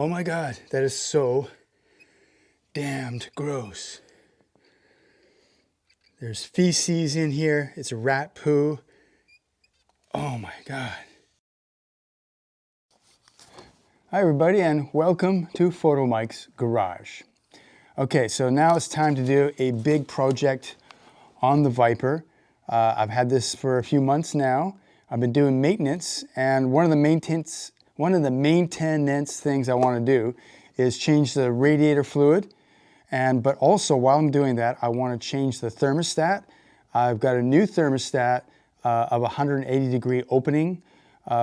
Oh my God, that is so damned gross. There's feces in here. It's rat poo. Oh my God. Hi everybody and welcome to Photomikes Garage. Okay, so now it's time to do a big project on the Viper. I've had this for a few months now. I've been doing maintenance, and one of the maintenance things I want to do is change the radiator fluid. But also while I'm doing that, I want to change the thermostat. I've got a new thermostat of 180 degree opening,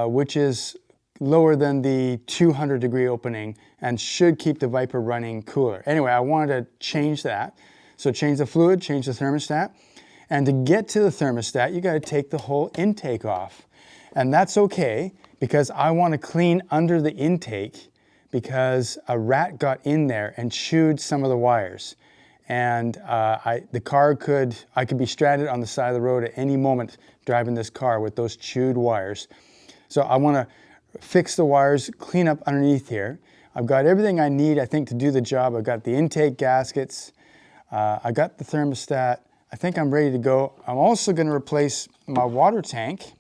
which is lower than the 200 degree opening and should keep the Viper running cooler. Anyway, I wanted to change that. So change the fluid, change the thermostat. And to get to the thermostat, you got to take the whole intake off. And that's okay, because I want to clean under the intake because a rat got in there and chewed some of the wires. And I could be stranded on the side of the road at any moment driving this car with those chewed wires. So I want to fix the wires, clean up underneath here. I've got everything I need, I think, to do the job. I've got the intake gaskets. I got the thermostat. I think I'm ready to go. I'm also going to replace my water tank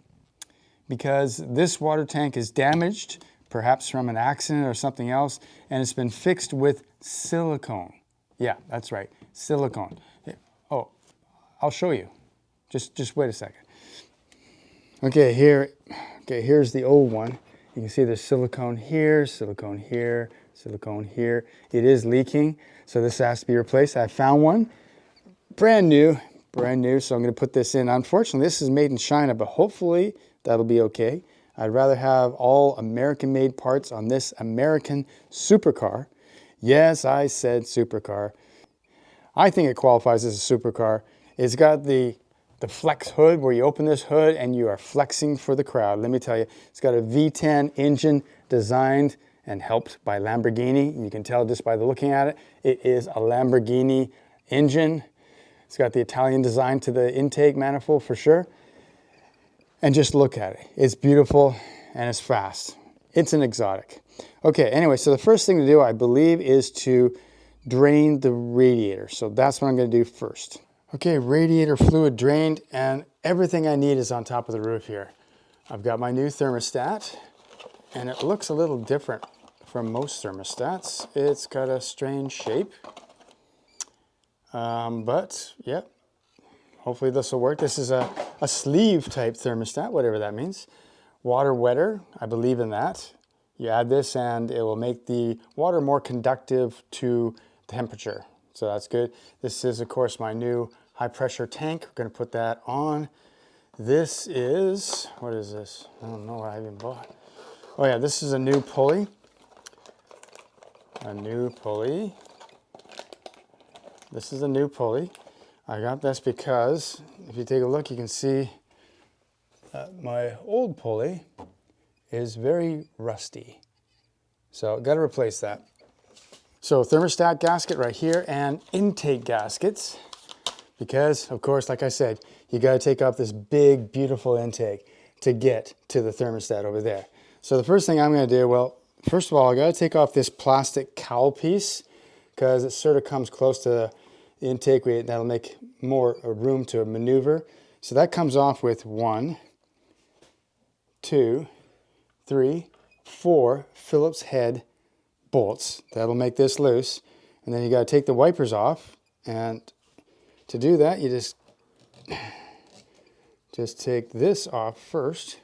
because this water tank is damaged, perhaps from an accident or something else, and it's been fixed with silicone. Yeah, that's right, silicone. Oh, I'll show you. Just wait a second. Okay, here's the old one. You can see there's silicone here, silicone here, silicone here. It is leaking, so this has to be replaced. I found one, brand new, so I'm going to put this in. Unfortunately, this is made in China, but hopefully that'll be okay. I'd rather have all American-made parts on this American supercar. Yes, I said supercar. I think it qualifies as a supercar. It's got the flex hood where you open this hood and you are flexing for the crowd. Let me tell you, it's got a V10 engine designed and helped by Lamborghini. You can tell just by looking at it. It is a Lamborghini engine. It's got the Italian design to the intake manifold for sure. And just look at it. It's beautiful and it's fast. It's an exotic. Okay, anyway, so the first thing to do, I believe, is to drain the radiator. So that's what I'm going to do first. Okay, radiator fluid drained, and everything I need is on top of the roof here. I've got my new thermostat, and it looks a little different from most thermostats. It's got a strange shape. But yeah, hopefully this will work. This is a sleeve type thermostat, whatever that means. Water wetter, I believe in that. You add this and it will make the water more conductive to temperature. So that's good. This is, of course, my new high pressure tank. We're going to put that on. This is, what is this? I don't know what I even bought. Oh yeah, this is a new pulley. A new pulley. This is a new pulley. I got this because if you take a look, you can see my old pulley is very rusty. So got to replace that. So thermostat gasket right here and intake gaskets, because of course, like I said, you got to take off this big, beautiful intake to get to the thermostat over there. So the first thing I'm going to do, well, first of all, I got to take off this plastic cowl piece because it sort of comes close to the intake. That'll make more room to maneuver. So that comes off with 1, 2, 3, 4 Phillips head bolts. That'll make this loose. And then you got to take the wipers off. And to do that, you just take this off first.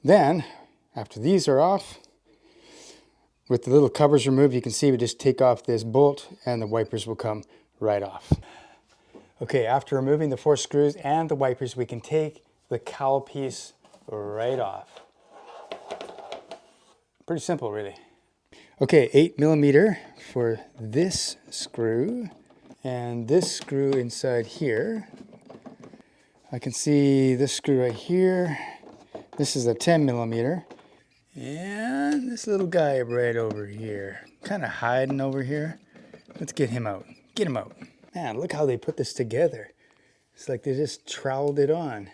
Then, after these are off, with the little covers removed, you can see we just take off this bolt and the wipers will come right off. Okay, after removing the 4 screws and the wipers, we can take the cowl piece right off. Pretty simple, really. Okay, 8mm for this screw, and this screw inside here. I can see this screw right here. This is a 10mm. And this little guy right over here, kind of hiding over here. Let's get him out. Get him out. Man, look how they put this together. It's like they just troweled it on.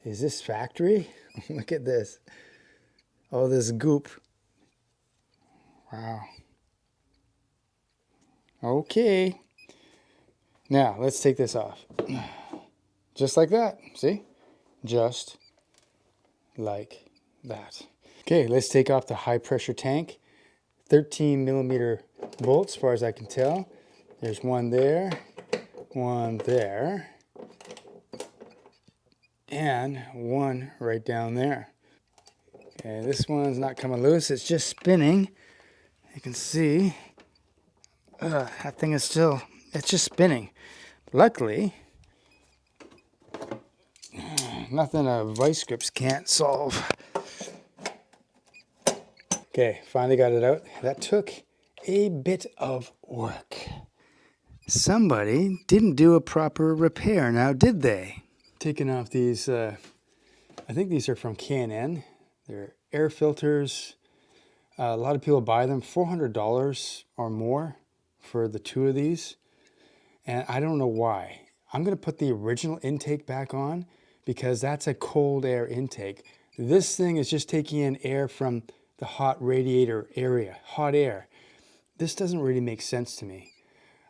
Is this factory? Look at this. All this goop. Wow. Okay. Now, let's take this off. Just like that, see? Just like that. Okay, let's take off the high pressure tank. 13 millimeter bolts, as far as I can tell. There's one there, and one right down there. Okay, this one's not coming loose, it's just spinning. You can see, that thing is still, it's just spinning. Luckily, nothing vice grips can't solve. Okay, finally got it out. That took a bit of work. Somebody didn't do a proper repair now, did they? Taking off these, I think these are from K&N. They're air filters. A lot of people buy them, $400 or more for the two of these. And I don't know why. I'm gonna put the original intake back on because that's a cold air intake. This thing is just taking in air from the hot radiator area, hot air. This doesn't really make sense to me.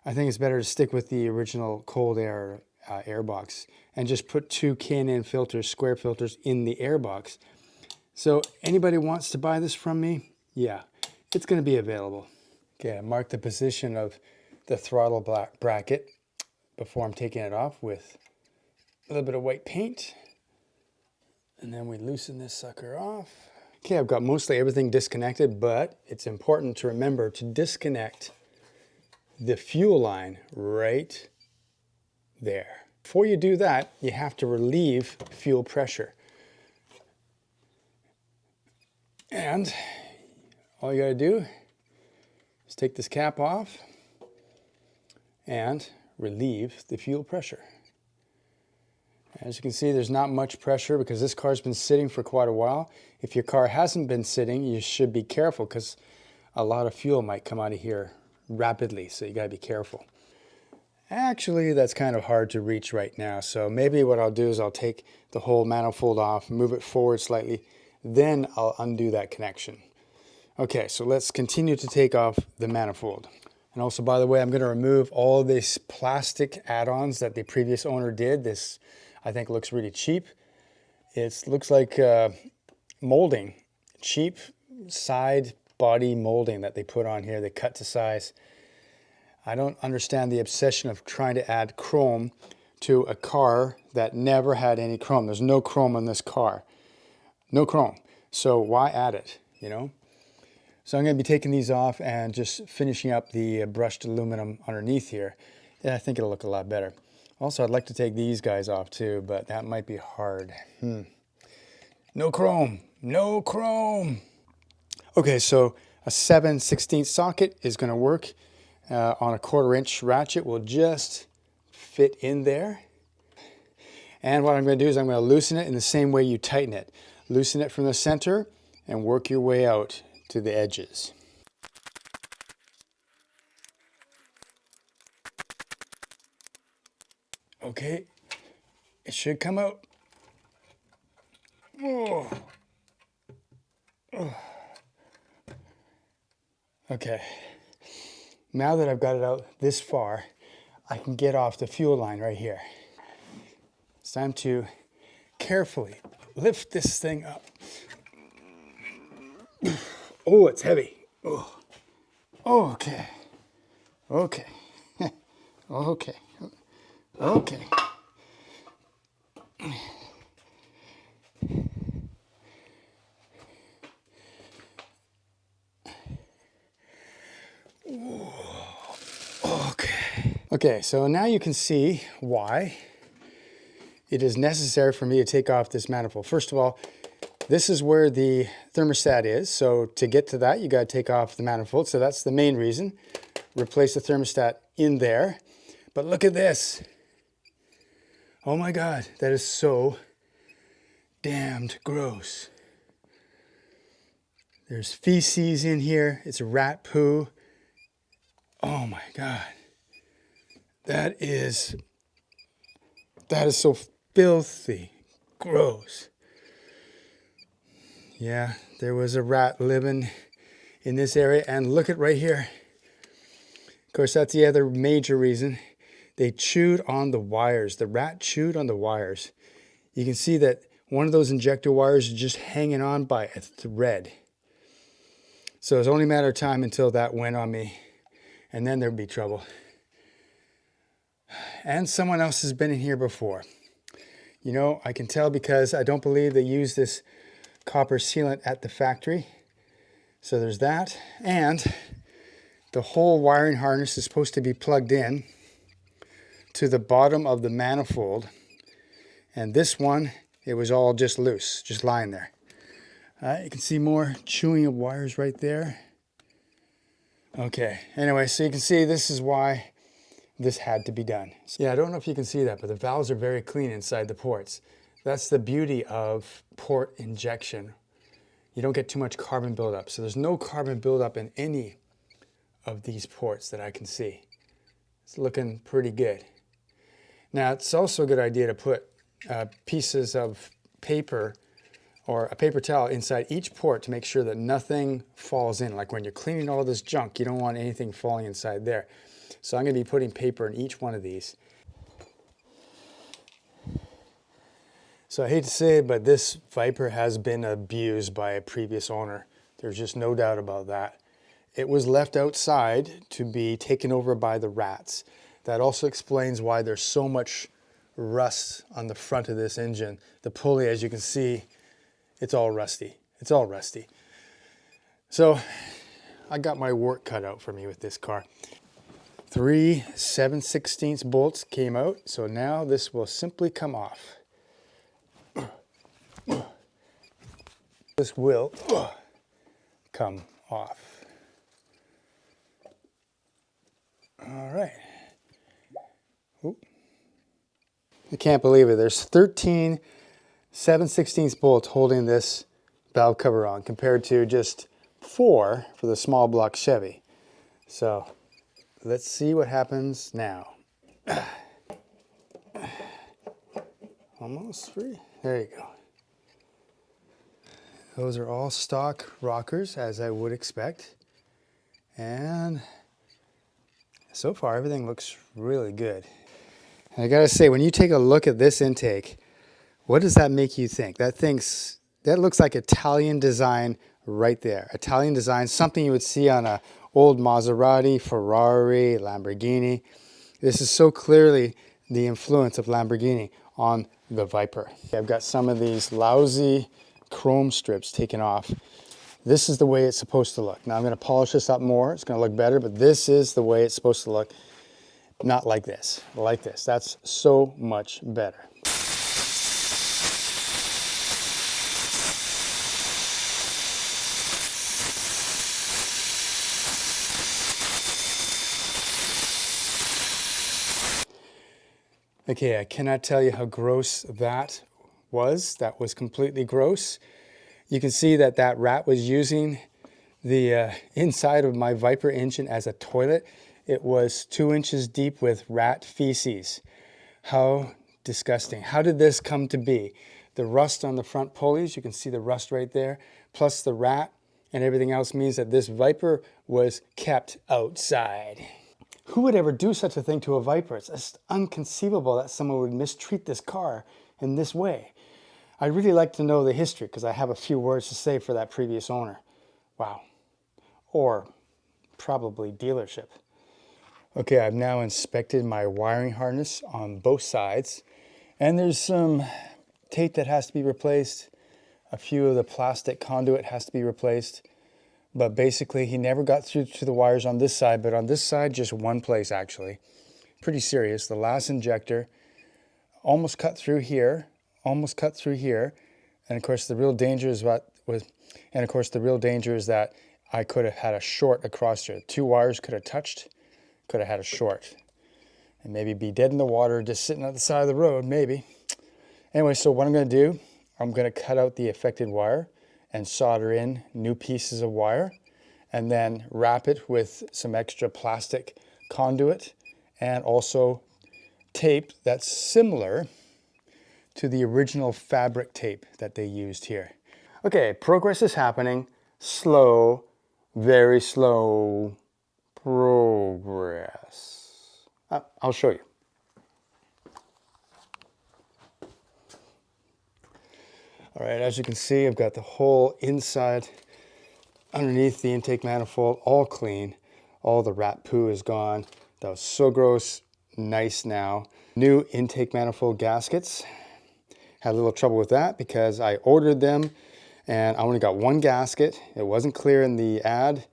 I think it's better to stick with the original cold air air box and just put two K&N filters, square filters in the air box. So anybody wants to buy this from me, yeah, it's gonna be available. Okay, I marked the position of the throttle bracket before I'm taking it off with a little bit of white paint. And then we loosen this sucker off. Okay, I've got mostly everything disconnected, but it's important to remember to disconnect the fuel line right there. Before you do that, you have to relieve fuel pressure. And all you gotta do is take this cap off and relieve the fuel pressure. As you can see, there's not much pressure because this car's been sitting for quite a while. If your car hasn't been sitting, you should be careful because a lot of fuel might come out of here rapidly, so you gotta be careful. Actually, that's kind of hard to reach right now, so maybe what I'll do is I'll take the whole manifold off, move it forward slightly, then I'll undo that connection. Okay, so let's continue to take off the manifold. And also, by the way, I'm going to remove all these plastic add-ons that the previous owner did. This, I think, looks really cheap. It looks like molding, cheap side body molding that they put on here. They cut to size. I don't understand the obsession of trying to add chrome to a car that never had any chrome. There's no chrome on this car. No chrome. So why add it, you know? So I'm going to be taking these off and just finishing up the brushed aluminum underneath here. Yeah, I think it'll look a lot better. Also, I'd like to take these guys off too, but that might be hard. No chrome. No chrome. Okay, so a 7/16 socket is going to work. On a 1/4-inch ratchet will just fit in there. And what I'm going to do is I'm going to loosen it in the same way you tighten it. Loosen it from the center and work your way out to the edges. Okay, it should come out. Oh. Oh. Okay, now that I've got it out this far, I can get off the fuel line right here. It's time to carefully lift this thing up. Oh, it's heavy. Oh, okay. Okay. Okay. Okay. Okay. Okay, so now you can see why it is necessary for me to take off this manifold. First of all, this is where the thermostat is. So to get to that, you got to take off the manifold. So that's the main reason. Replace the thermostat in there. But look at this. Oh my God, that is so damned gross. There's feces in here. It's rat poo. Oh my God. That is so filthy, gross. Yeah, there was a rat living in this area. And look at right here. Of course, that's the other major reason. They chewed on the wires. The rat chewed on the wires. You can see that one of those injector wires is just hanging on by a thread. So it's only a matter of time until that went on me, and then there'd be trouble. And someone else has been in here before. You know, I can tell because I don't believe they use this copper sealant at the factory. So there's that. And the whole wiring harness is supposed to be plugged in to the bottom of the manifold. And this one, it was all just loose, just lying there. You can see more chewing of wires right there. Okay, anyway, so you can see this is why this had to be done. Yeah, I don't know if you can see that, but the valves are very clean inside the ports. That's the beauty of port injection. You don't get too much carbon buildup. So there's no carbon buildup in any of these ports that I can see. It's looking pretty good. Now, it's also a good idea to put pieces of paper or a paper towel inside each port to make sure that nothing falls in. Like when you're cleaning all this junk, you don't want anything falling inside there. So I'm going to be putting paper in each one of these. So I hate to say it, but this Viper has been abused by a previous owner. There's just no doubt about that. It was left outside to be taken over by the rats. That also explains why there's so much rust on the front of this engine. The pulley, as you can see, it's all rusty. It's all rusty. So I got my work cut out for me with this car. 3 7/16 bolts came out, so now this will simply come off. This will come off. All right. Oop. I can't believe it. There's 13 7/16 bolts holding this valve cover on compared to just 4 for the small block Chevy. So let's see what happens now. Almost free. There you go. Those are all stock rockers, as I would expect. And so far, everything looks really good. And I gotta say, when you take a look at this intake, what does that make you think? That looks like Italian design right there. Italian design, something you would see on a old Maserati, Ferrari, Lamborghini. This is so clearly the influence of Lamborghini on the Viper. I've got some of these lousy chrome strips taken off. This is the way it's supposed to look. Now I'm going to polish this up more. It's going to look better, but this is the way it's supposed to look. Not like this, like this. That's so much better. Okay, I cannot tell you how gross that was. That was completely gross. You can see that that rat was using the inside of my Viper engine as a toilet. It was 2 inches deep with rat feces. How disgusting. How did this come to be? The rust on the front pulleys, you can see the rust right there, plus the rat and everything else means that this Viper was kept outside. Who would ever do such a thing to a Viper? It's just inconceivable that someone would mistreat this car in this way. I'd really like to know the history because I have a few words to say for that previous owner. Wow. Or probably dealership. Okay, I've now inspected my wiring harness on both sides, and there's some tape that has to be replaced. A few of the plastic conduit has to be replaced. But basically, he never got through to the wires on this side, but on this side, just one place actually. Pretty serious. The last injector almost cut through here, almost cut through here. And of course, the real danger is that I could have had a short across here. 2 wires could have touched, could have had a short. And maybe be dead in the water, just sitting at the side of the road, maybe. Anyway, so what I'm going to do, I'm going to cut out the affected wire and solder in new pieces of wire, and then wrap it with some extra plastic conduit and also tape that's similar to the original fabric tape that they used here. Okay, progress is happening, slow, very slow progress. I'll show you. All right, as you can see, I've got the whole inside underneath the intake manifold all clean. All the rat poo is gone. That was so gross. Nice now. New intake manifold gaskets. Had a little trouble with that because I ordered them and I only got one gasket. It wasn't clear in the ad.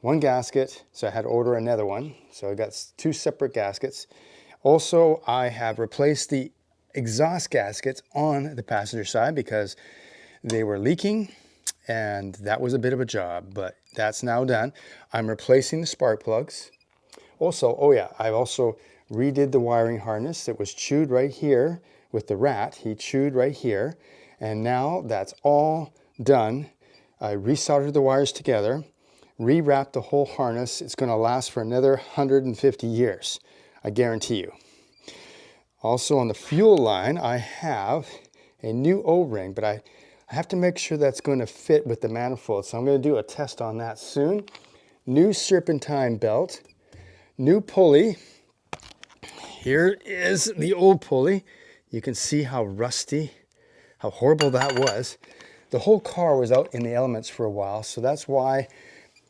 One gasket, so I had to order another one. So I got two separate gaskets. Also, I have replaced the exhaust gaskets on the passenger side because they were leaking and that was a bit of a job, but that's now done. I'm replacing the spark plugs. Also, oh yeah, I've also redid the wiring harness. It was chewed right here with the rat. He chewed right here, and now that's all done. I resoldered the wires together, rewrapped the whole harness. It's going to last for another 150 years, I guarantee you. Also on the fuel line, I have a new O-ring, but I have to make sure that's going to fit with the manifold. So I'm going to do a test on that soon. New serpentine belt, new pulley. Here is the old pulley. You can see how rusty, how horrible that was. The whole car was out in the elements for a while, so that's why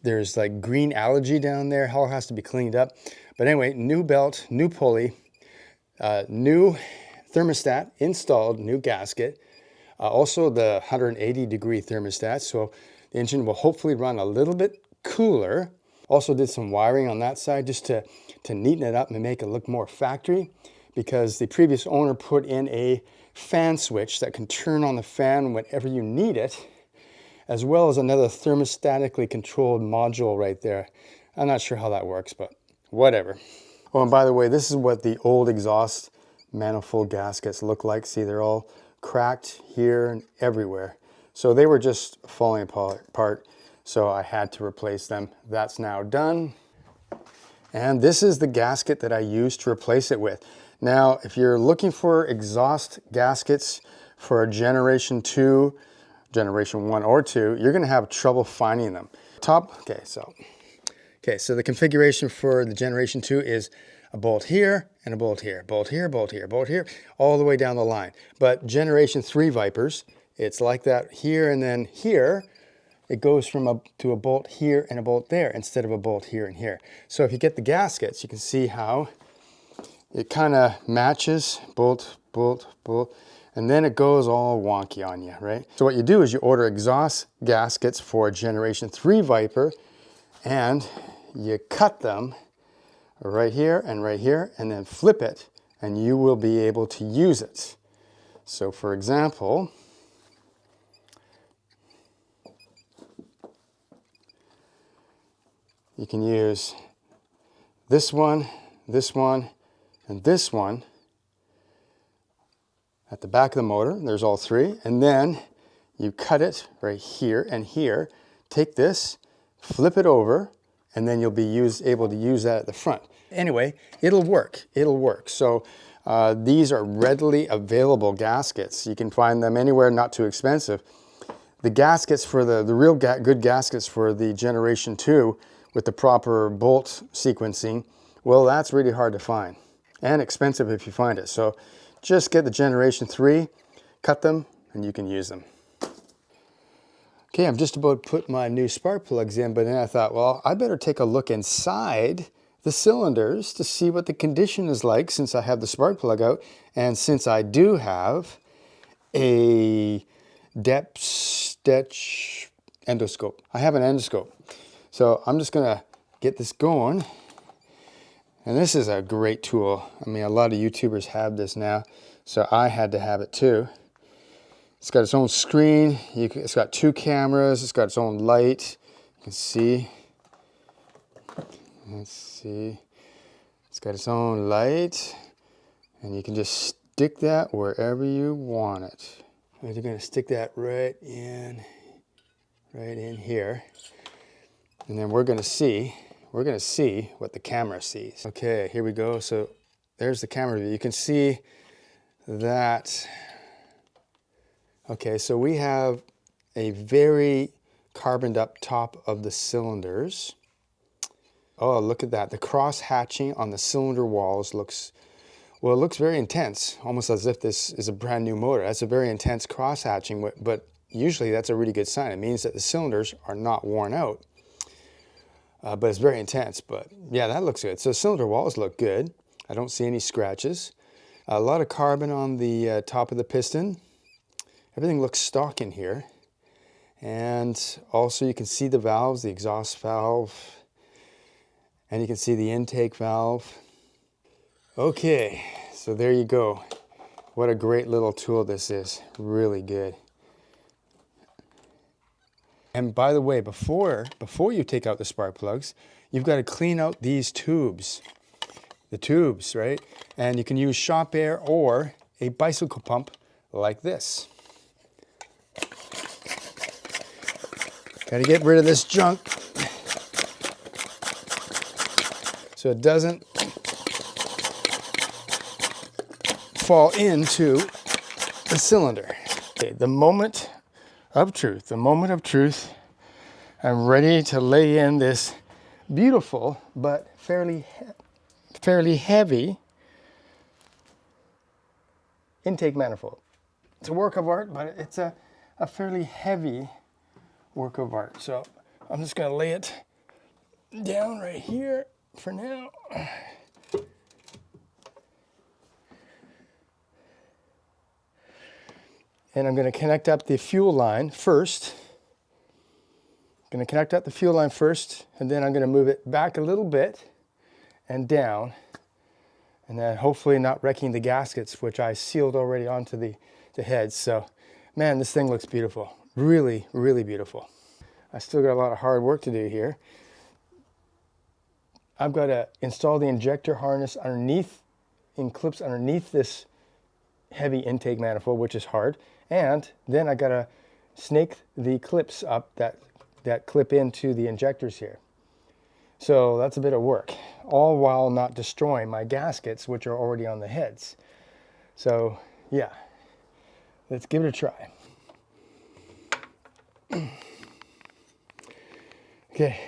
there's like green algae down there. All has to be cleaned up. But anyway, new belt, new pulley, new thermostat installed, new gasket. Also the 180-degree thermostat, so the engine will hopefully run a little bit cooler. Also did some wiring on that side just to neaten it up and make it look more factory, because the previous owner put in a fan switch that can turn on the fan whenever you need it, as well as another thermostatically controlled module right there. I'm not sure how that works, but whatever. Oh, and by the way, this is what the old exhaust manifold gaskets look like. See, they're all cracked here and everywhere. So they were just falling apart. So I had to replace them. That's now done. And this is the gasket that I used to replace it with. Now, if you're looking for exhaust gaskets for a Generation 2, Generation 1 or 2, you're gonna have trouble finding them. Okay, so the configuration for the Generation 2 is a bolt here and a bolt here, bolt here, bolt here, bolt here, all the way down the line. But Generation 3 Vipers, it's like that here, and then here, it goes to a bolt here and a bolt there instead of a bolt here and here. So if you get the gaskets, you can see how it kind of matches, bolt, bolt, bolt, and then it goes all wonky on you, right? So what you do is you order exhaust gaskets for a Generation 3 Viper, and you cut them right here, and then flip it, and you will be able to use it. So for example, you can use this one, and this one at the back of the motor. There's all three. And then you cut it right here and here. Take this, flip it over, and then you'll be able to use that at the front. Anyway, it'll work. It'll work. So these are readily available gaskets. You can find them anywhere, not too expensive. The gaskets for the real good gaskets for the Generation 2 with the proper bolt sequencing, well, that's really hard to find and expensive if you find it. So just get the Generation 3, cut them, and you can use them. Okay, I'm just about to put my new spark plugs in, but then I thought, well, I better take a look inside the cylinders to see what the condition is like since I have the spark plug out, and since I do have a Depstech endoscope. I have an endoscope. So I'm just gonna get this going. And this is a great tool. I mean, a lot of YouTubers have this now, so I had to have it too. It's got its own screen. It's got two cameras. It's got its own light. You can see. Let's see. It's got its own light, and you can just stick that wherever you want it. And you're gonna stick that right in here. And then we're gonna see what the camera sees. Okay, here we go. So there's the camera view. You can see that. Okay, so we have a very carboned up top of the cylinders. Oh, look at that. The cross hatching on the cylinder walls looks, well, it looks very intense, almost as if this is a brand new motor. That's a very intense cross hatching, but usually that's a really good sign. It means that the cylinders are not worn out, but it's very intense. But yeah, that looks good. So cylinder walls look good. I don't see any scratches. A lot of carbon on the top of the piston. Everything looks stock in here. And also you can see the valves, the exhaust valve, and you can see the intake valve. Okay, so there you go. What a great little tool this is. Really good. And by the way, before you take out the spark plugs, you've got to clean out these tubes. The tubes, right? And you can use shop air or a bicycle pump like this. Got to get rid of this junk so it doesn't fall into the cylinder. Okay, the moment of truth, the moment of truth. I'm ready to lay in this beautiful but fairly heavy intake manifold. It's a work of art, but it's a fairly heavy work of art. So I'm just going to lay it down right here for now. And I'm going to connect up the fuel line first. I'm going to connect up the fuel line first, and then I'm going to move it back a little bit and down, and then hopefully not wrecking the gaskets, which I sealed already onto the heads. So, man, this thing looks beautiful. Really, really beautiful. I still got a lot of hard work to do here. I've got to install the injector harness underneath, in clips underneath this heavy intake manifold, which is hard. And then I got to snake the clips up that clip into the injectors here. So that's a bit of work, all while not destroying my gaskets, which are already on the heads. So yeah, let's give it a try. Okay.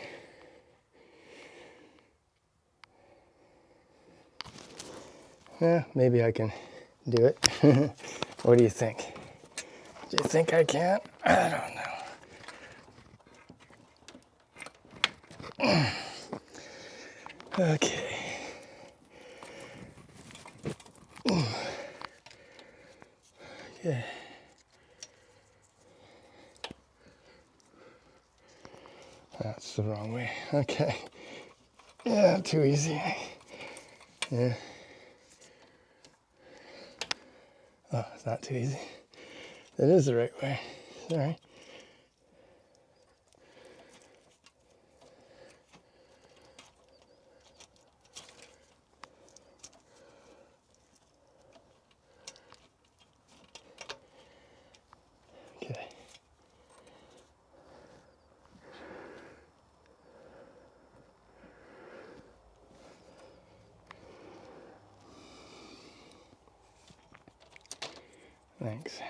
Yeah, maybe I can do it. What do you think? Do you think I can? I don't know. Okay. Okay. That's the wrong way. Okay. Yeah, too easy. Yeah. Oh, it's not too easy. That is the right way. Sorry. Okay. Thanks.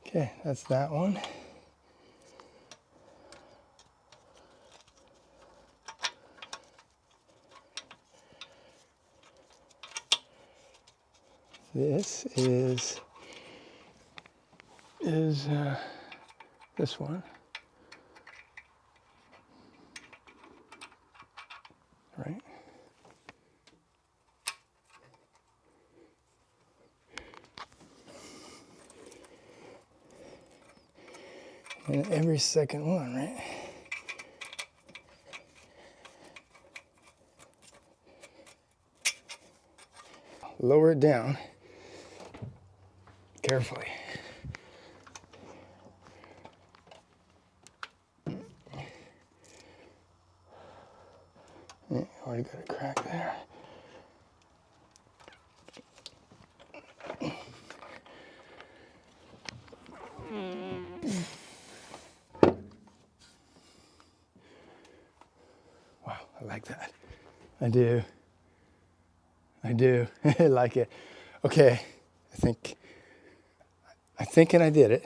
Okay, that's that one. This is this one. Right? And every second one, right? Lower it down carefully. Yeah, already got a crack there. Wow, I like that. I do. I do. I like it. Okay, I'm thinking I did it.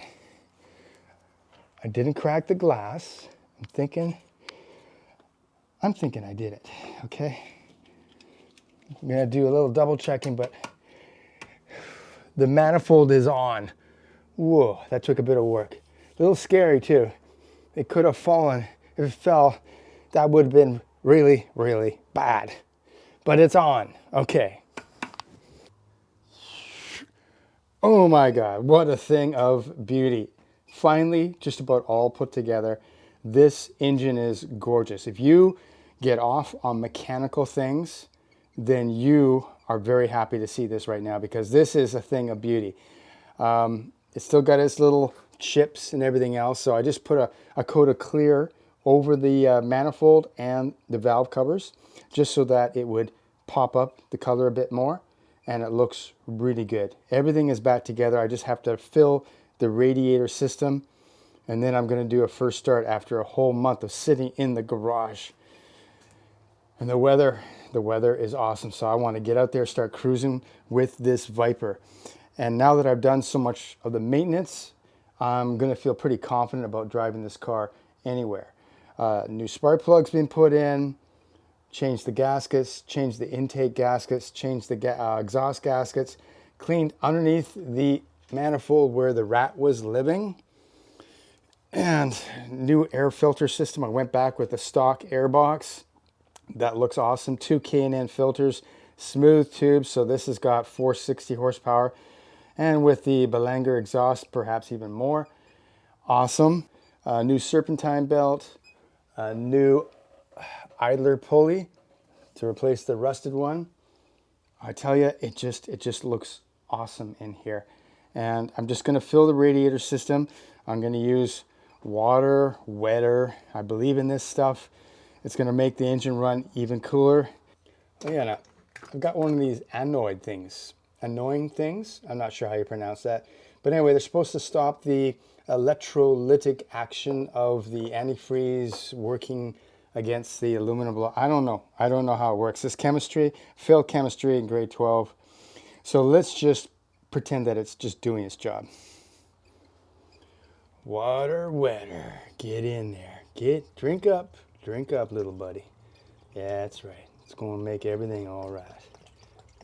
I didn't crack the glass. I'm thinking I did it, okay? I'm gonna do a little double checking, but the manifold is on. Whoa, that took a bit of work. A little scary too. It could have fallen. If it fell, that would have been really, really bad. But it's on, okay. Oh my God, what a thing of beauty. Finally, just about all put together. This engine is gorgeous. If you get off on mechanical things, then you are very happy to see this right now because this is a thing of beauty. It's still got its little chips and everything else, so I just put a coat of clear over the manifold and the valve covers just so that it would pop up the color a bit more, and it looks really good. Everything is back together. I just have to fill the radiator system, and then I'm going to do a first start after a whole month of sitting in the garage. And the weather is awesome, so I want to get out there, start cruising with this Viper. And now that I've done so much of the maintenance, I'm going to feel pretty confident about driving this car anywhere. New spark plug's been put in, changed the gaskets, changed the intake gaskets, changed the exhaust gaskets, cleaned underneath the manifold where the rat was living, and new air filter system. I went back with the stock air box. That looks awesome. 2 K&N filters, smooth tubes, so this has got 460 horsepower. And with the Belanger exhaust, perhaps even more. Awesome. New serpentine belt, a new idler pulley to replace the rusted one. I tell you, it just looks awesome in here. And I'm just going to fill the radiator system. I'm going to use water wetter. I believe in this stuff. It's going to make the engine run even cooler. Oh yeah, now, I've got one of these Anoid things. Annoying things. I'm not sure how you pronounce that. But anyway, they're supposed to stop the electrolytic action of the antifreeze working against the aluminum block. I don't know. I don't know how it works. This chemistry, failed chemistry in grade 12. So let's just pretend that it's just doing its job. Water wetter. Get in there. Drink up, little buddy. Yeah, that's right. It's going to make everything all right.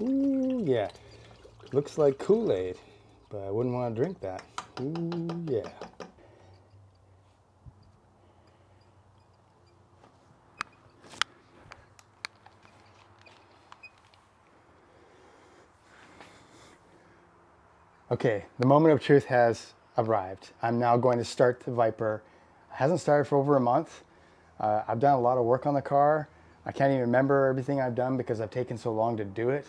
Ooh, yeah. Looks like Kool-Aid, but I wouldn't want to drink that. Ooh, yeah. Okay, the moment of truth has arrived. I'm now going to start the Viper. It hasn't started for over a month. I've done a lot of work on the car. I can't even remember everything I've done because I've taken so long to do it.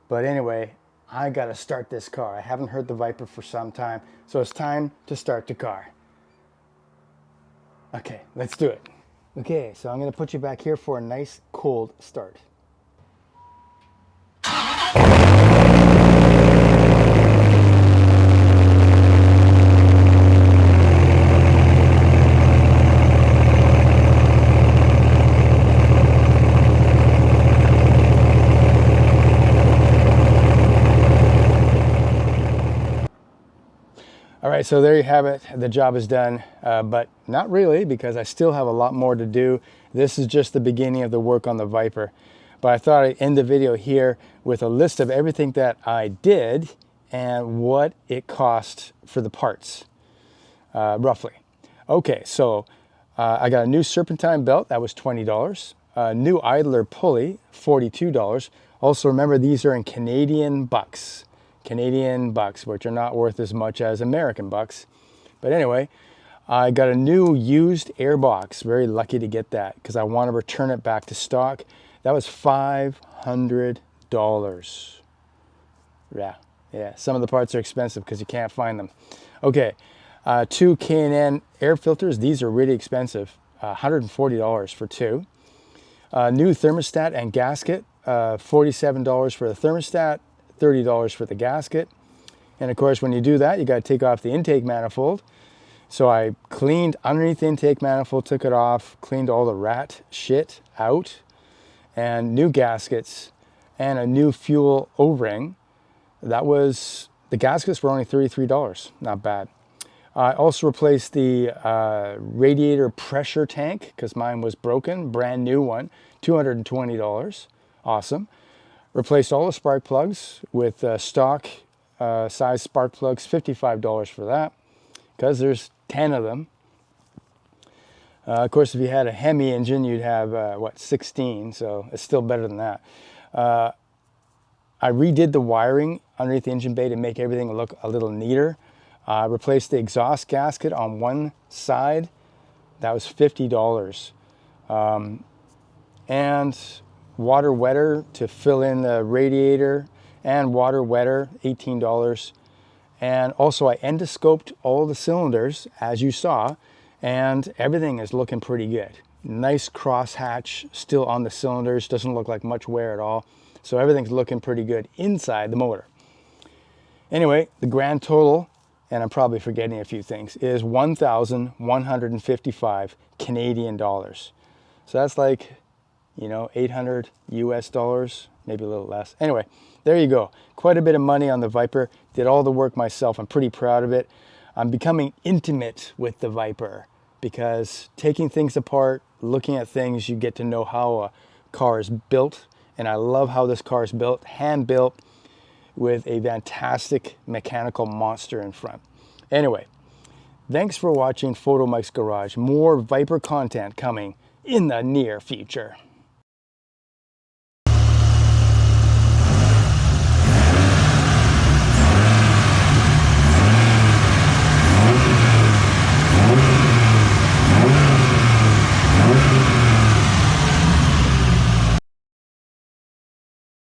But anyway, I gotta start this car. I haven't heard the Viper for some time, so it's time to start the car. Okay, let's do it. Okay, so I'm gonna put you back here for a nice cold start. All right, so there you have it. The job is done, but not really because I still have a lot more to do. This is just the beginning of the work on the Viper. But I thought I'd end the video here with a list of everything that I did and what it cost for the parts, roughly. Okay, so I got a new serpentine belt, that was $20. A new idler pulley, $42. Also remember, these are in Canadian bucks. Canadian bucks, which are not worth as much as American bucks. But anyway, I got a new used air box. Very lucky to get that because I want to return it back to stock. That was $500. Yeah, some of the parts are expensive because you can't find them. Okay, 2 K&N air filters. These are really expensive, $140 for 2. New thermostat and gasket, $47 for the thermostat, $30 for the gasket. And of course, when you do that, you got to take off the intake manifold. So I cleaned underneath the intake manifold, took it off, cleaned all the rat shit out, and new gaskets and a new fuel O-ring. That was, the gaskets were only $33, not bad. I also replaced the radiator pressure tank because mine was broken, brand new one, $220, awesome. Replaced all the spark plugs with stock size spark plugs, $55 for that because there's 10 of them. Of course, if you had a Hemi engine, you'd have, 16, so it's still better than that. I redid the wiring underneath the engine bay to make everything look a little neater. Replaced the exhaust gasket on one side. That was $50. And water wetter to fill in the radiator and water wetter, $18. And also I endoscoped all the cylinders, as you saw, and everything is looking pretty good. Nice crosshatch still on the cylinders, doesn't look like much wear at all. So everything's looking pretty good inside the motor. Anyway, the grand total, and I'm probably forgetting a few things, is 1,155 Canadian dollars. So that's like, 800 US dollars, maybe a little less. Anyway, there you go. Quite a bit of money on the Viper. Did all the work myself. I'm pretty proud of it. I'm becoming intimate with the Viper because taking things apart, looking at things, you get to know how a car is built. And I love how this car is built, hand built, with a fantastic mechanical monster in front. Anyway, thanks for watching Photomikes Garage. More Viper content coming in the near future.